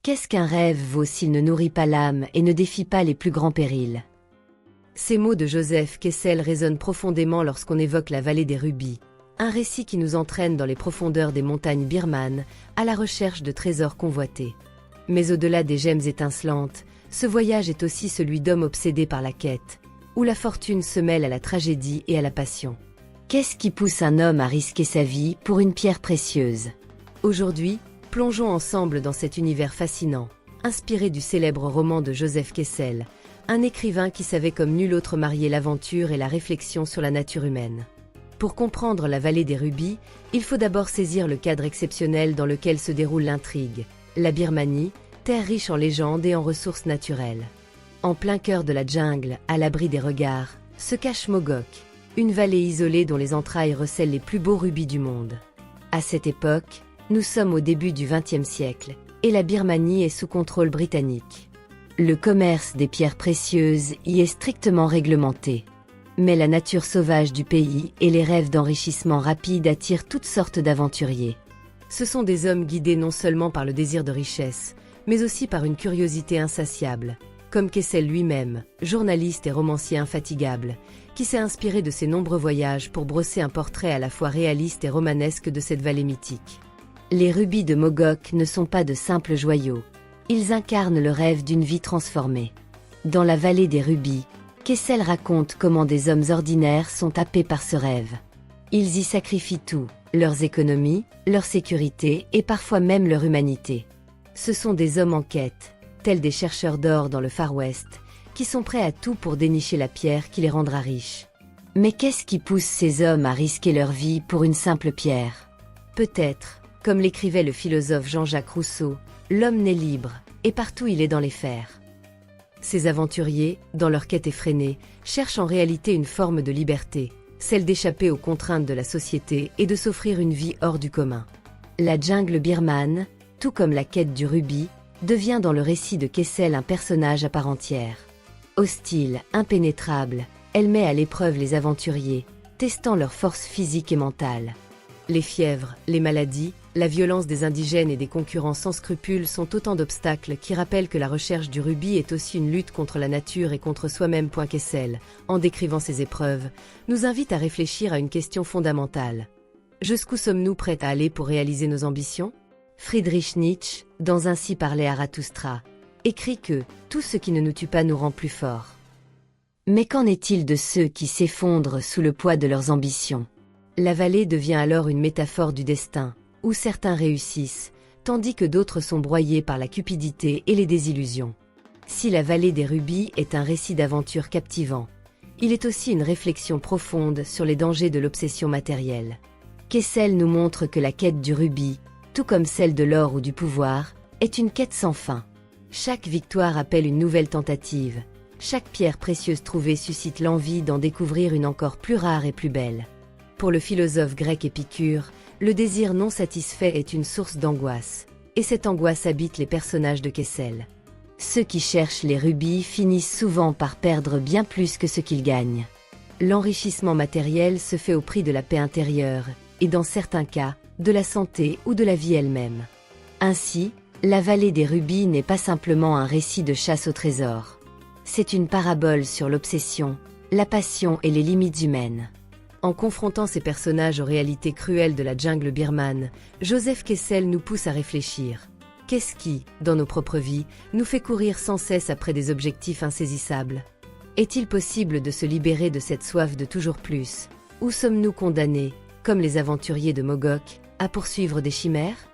Qu'est-ce qu'un rêve vaut s'il ne nourrit pas l'âme et ne défie pas les plus grands périls? Ces mots de Joseph Kessel résonnent profondément lorsqu'on évoque la vallée des rubis, un récit qui nous entraîne dans les profondeurs des montagnes birmanes à la recherche de trésors convoités. Mais au-delà des gemmes étincelantes, ce voyage est aussi celui d'hommes obsédés par la quête, où la fortune se mêle à la tragédie et à la passion. Qu'est-ce qui pousse un homme à risquer sa vie pour une pierre précieuse? Aujourd'hui, plongeons ensemble dans cet univers fascinant, inspiré du célèbre roman de Joseph Kessel, un écrivain qui savait comme nul autre marier l'aventure et la réflexion sur la nature humaine. Pour comprendre la vallée des rubis, il faut d'abord saisir le cadre exceptionnel dans lequel se déroule l'intrigue, la Birmanie, terre riche en légendes et en ressources naturelles. En plein cœur de la jungle, à l'abri des regards, se cache Mogok, une vallée isolée dont les entrailles recèlent les plus beaux rubis du monde. À cette époque, nous sommes au début du XXe siècle, et la Birmanie est sous contrôle britannique. Le commerce des pierres précieuses y est strictement réglementé. Mais la nature sauvage du pays et les rêves d'enrichissement rapide attirent toutes sortes d'aventuriers. Ce sont des hommes guidés non seulement par le désir de richesse, mais aussi par une curiosité insatiable, comme Kessel lui-même, journaliste et romancier infatigable, qui s'est inspiré de ses nombreux voyages pour brosser un portrait à la fois réaliste et romanesque de cette vallée mythique. Les rubis de Mogok ne sont pas de simples joyaux. Ils incarnent le rêve d'une vie transformée. Dans la vallée des rubis, Kessel raconte comment des hommes ordinaires sont happés par ce rêve. Ils y sacrifient tout, leurs économies, leur sécurité et parfois même leur humanité. Ce sont des hommes en quête, tels des chercheurs d'or dans le Far West, qui sont prêts à tout pour dénicher la pierre qui les rendra riches. Mais qu'est-ce qui pousse ces hommes à risquer leur vie pour une simple pierre? Peut-être, comme l'écrivait le philosophe Jean-Jacques Rousseau, l'homme naît libre, et partout il est dans les fers. Ces aventuriers, dans leur quête effrénée, cherchent en réalité une forme de liberté, celle d'échapper aux contraintes de la société et de s'offrir une vie hors du commun. La jungle birmane, tout comme la quête du rubis, devient dans le récit de Kessel un personnage à part entière. Hostile, impénétrable, elle met à l'épreuve les aventuriers, testant leur force physique et mentale. Les fièvres, les maladies, la violence des indigènes et des concurrents sans scrupules sont autant d'obstacles qui rappellent que la recherche du rubis est aussi une lutte contre la nature et contre soi-même. Kessel, en décrivant ces épreuves, nous invite à réfléchir à une question fondamentale. Jusqu'où sommes-nous prêts à aller pour réaliser nos ambitions? Friedrich Nietzsche, dans Ainsi parlait Zarathustra, écrit que « tout ce qui ne nous tue pas nous rend plus forts ». Mais qu'en est-il de ceux qui s'effondrent sous le poids de leurs ambitions? La vallée devient alors une métaphore du destin, où certains réussissent, tandis que d'autres sont broyés par la cupidité et les désillusions. Si la vallée des rubis est un récit d'aventure captivant, il est aussi une réflexion profonde sur les dangers de l'obsession matérielle. Kessel nous montre que la quête du rubis, tout comme celle de l'or ou du pouvoir, est une quête sans fin. Chaque victoire appelle une nouvelle tentative. Chaque pierre précieuse trouvée suscite l'envie d'en découvrir une encore plus rare et plus belle. Pour le philosophe grec Épicure, le désir non satisfait est une source d'angoisse, et cette angoisse habite les personnages de Kessel. Ceux qui cherchent les rubis finissent souvent par perdre bien plus que ce qu'ils gagnent. L'enrichissement matériel se fait au prix de la paix intérieure, et dans certains cas, de la santé ou de la vie elle-même. Ainsi, la vallée des rubis n'est pas simplement un récit de chasse au trésor. C'est une parabole sur l'obsession, la passion et les limites humaines. En confrontant ces personnages aux réalités cruelles de la jungle birmane, Joseph Kessel nous pousse à réfléchir. Qu'est-ce qui, dans nos propres vies, nous fait courir sans cesse après des objectifs insaisissables? Est-il possible de se libérer de cette soif de toujours plus? Ou sommes-nous condamnés, comme les aventuriers de Mogok, à poursuivre des chimères?